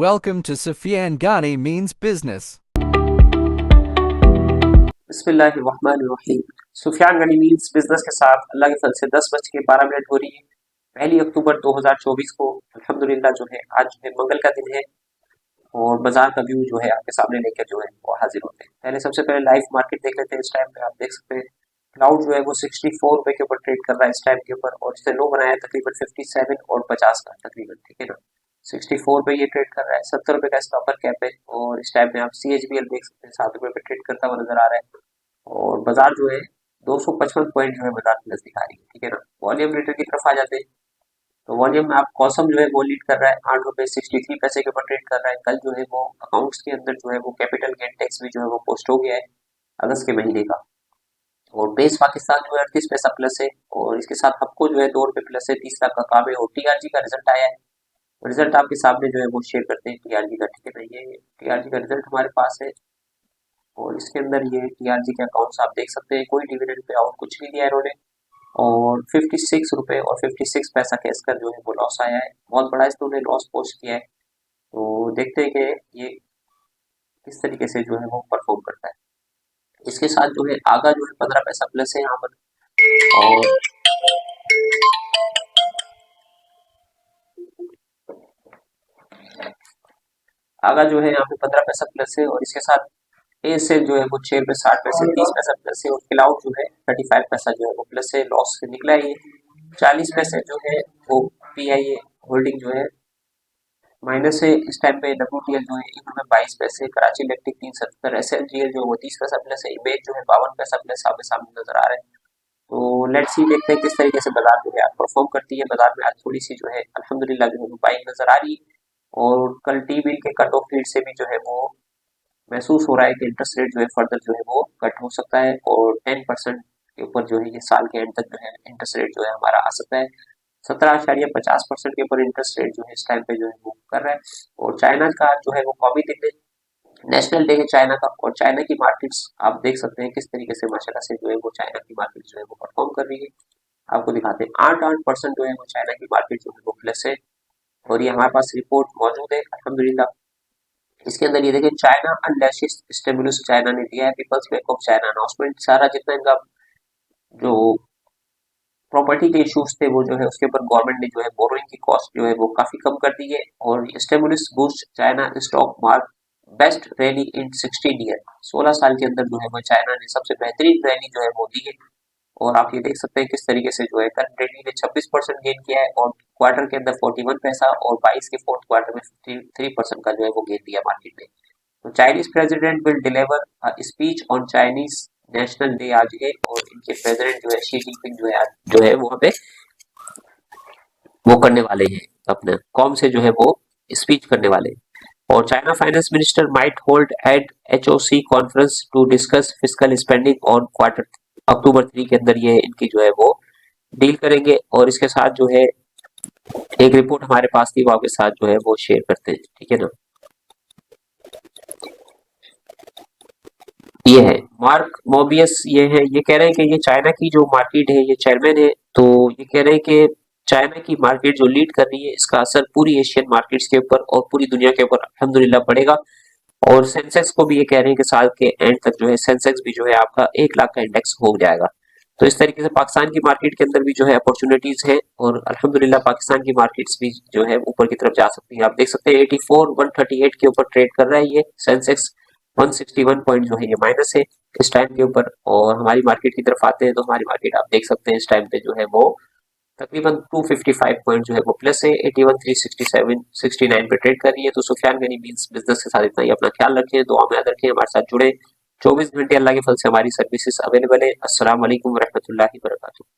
Welcome to Sufyan Ghani Means Business. बिस्मिल्लाहिर्रहमानिर्रहीम। Sufiyan Ghani means business के साथ अल्लाह के फल से 10:12 हो रही है। 1 अक्टूबर 2024 को अल्हम्दुलिल्लाह जो है आज जो है मंगल का दिन है और बाजार का व्यू जो है आपके सामने लेकर जो है वो हाजिर होते हैं। पहले सबसे पहले लाइव मार्केट देख लेते हैं। इस टाइम पे आप देख सकते हैं क्लाउड जो है वो 64 रुपए के ऊपर ट्रेड कर रहा है इस टाइम के ऊपर, और इसने लो बनाया तकरीबन 57 और 50 का तकरीबन, ठीक है ना। 64 पे ये ट्रेड कर रहा है, 70 रुपए का इसका अपर कैप है, और इस टाइम पे आप CHBL देख सकते हैं 7 रुपए पे ट्रेड करता हुआ नजर आ रहा है। और बाजार जो है 255 पॉइंट जो है बाजार प्लस दिखा रही है, ठीक है ना। वॉल्यूम मीटर की तरफ आ जाते हैं तो वॉल्यूम में आप कॉसम जो है वो लीड कर रहा है 8 रुपए 63 पैसे के ऊपर ट्रेड कर रहा है। कल जो है वो अकाउंट्स के अंदर जो है वो कैपिटल गेन टैक्स भी जो है वो पोस्ट हो गया है अगस्त के महीने का, और बेस पाकिस्तान जो है 38 पैसा प्लस है, और इसके साथ आपको जो है 2 रुपए प्लस है, 30 लाख का काम है। और TRG का रिजल्ट आया है, रिजल्ट आपके सामने जो है वो शेयर करते हैं TRG का, ठीक है ना। ये TRG का रिजल्ट हमारे पास है और इसके अंदर ये TRG के अकाउंट्स आप देख सकते हैं। कोई डिविडेंड पे आउट कुछ नहीं दिया इन्होंने, और 56 रुपए और 56 पैसा के इसका जो है वो लॉस आया है। बहुत बड़ा इसने लॉस पोस्ट किया है, तो देखते हैं कि ये किस तरीके से जो है वो परफॉर्म करता है। इसके साथ जो है आगा जो है 15 पैसा प्लस है यहाँ पर, और आगा जो है यहाँ पे 15 पैसा प्लस है, और इसके साथ एएसएल जो है वो 6 रुपए 60 पैसे 30 पैसा प्लस है, और क्लाउड जो है 35 पैसा जो है वो प्लस है, लॉस से निकला है ये। 40 पैसे जो है वो PIA होल्डिंग जो है माइनस है इस टाइम पे। WTL जो है 1 रुपए 22 पैसे, कराची इलेक्ट्रिक 370, SLGL जो है वो 30 पैसा प्लस है, इमेज जो है 52 पैसा प्लस आपके सामने नजर आ रहा है। तो लेट्स सी, देखते हैं किस तरीके से बाजार जो है आज परफॉर्म करती है। बाजार में आज थोड़ी सी जो है अल्हम्दुलिल्लाह जो है बाइंग नजर आ रही है, और कल T-बिल के कट ऑफ रेट से भी जो है वो महसूस हो रहा है कि इंटरेस्ट रेट जो है फर्दर जो है वो कट हो सकता है, और 10% के ऊपर जो है ये साल के एंड तक जो है इंटरेस्ट रेट जो है हमारा आ सकता है। 17.50% के ऊपर इंटरेस्ट रेट जो है इस टाइम पे जो है वो कर रहा है। और चाइना का जो है वो कौमी दिन है, नेशनल डे है चाइना का, और चाइना की मार्केट्स आप देख सकते हैं किस तरीके से माशाल्लाह से जो है वो चाइना की मार्केट जो है वो परफॉर्म कर रही है। आपको दिखाते हैं 8% जो है वो चाइना की मार्केट जो है वो प्लस है, और ये हमारे पास रिपोर्ट मौजूद है अल्हम्दुलिल्लाह। इसके अंदर ये देखें, चाइना अनलैशेस स्टिमुलस चाइना ने दिया है, People's Bank of China announcement. सारा जितना इनका जो प्रॉपर्टी के इश्यूज थे वो जो है उसके ऊपर गवर्नमेंट ने जो है बोरोइंग की कॉस्ट जो है वो काफी कम कर दी है, और stimulus boost China stock mark best rally इन 16 ईयर। 16 साल के अंदर जो है वो चाइना ने सबसे बेहतरीन रैली जो है वो दी है, और आप ये देख सकते हैं किस तरीके से जो है करंट रैली ने 26% गेन किया है, और क्वार्टर के अंदर 41 पैसा, और 22 के फोर्थ क्वार्टर में 53% का जो है वो गेन दिया मार्केट ने। तो Chinese president will deliver speech on Chinese national day आज है, और इनके प्रेसिडेंट जो है शी जिनपिंग जो है आज जो है वहाँ पे वो करने वाले हैं, अपने कौम से जो है वो स्पीच करने वाले हैं। और China finance minister might hold at HOC conference to discuss fiscal spending on quarter October 3 के अंदर ये इनकी जो है वो डील करेंगे। और इसके साथ जो है एक रिपोर्ट हमारे पास थी वो आपके साथ जो है वो शेयर करते हैं, ठीक है ना। ये है मार्क मोबियस, ये है, ये कह रहे हैं कि ये चाइना की जो मार्केट है, ये चेयरमैन है, तो ये कह रहे हैं कि चाइना की मार्केट जो लीड कर रही है इसका असर पूरी एशियन मार्केट्स के ऊपर और पूरी दुनिया के ऊपर अल्हम्दुलिल्लाह पड़ेगा। और सेंसेक्स को भी ये कह रहे हैं कि साल के एंड तक जो है सेंसेक्स भी जो है आपका 1 लाख का इंडेक्स हो जाएगा। तो इस तरीके से पाकिस्तान की मार्केट के अंदर भी जो है अपॉर्चुनिटीज है, और अल्हम्दुलिल्लाह पाकिस्तान की मार्केट्स भी जो है ऊपर की तरफ जा सकती है। आप देख सकते हैं 84 138 के ऊपर ट्रेड कर रहा है ये सेंसेक्स। 161 पॉइंट जो है ये माइनस है इस टाइम के ऊपर। और हमारी मार्केट की तरफ आते हैं तो हमारी मार्केट आप देख सकते हैं इस टाइम पे जो है वो तकरीबन 255 पॉइंट जो है वो प्लस है। 81 367 69 पे ट्रेड कर रही है। तो सुफियान गनी मींस बिजनेस के साथ इतना ही। अपना ख्याल रखें, दुआ में याद रखें, हमारे साथ जुड़े। 24 घंटे अल्लाह के फल से हमारी सर्विसेज अवेलेबल है। अस्सलाम वालेकुम रहमतुल्लाहि व बरकातुहू।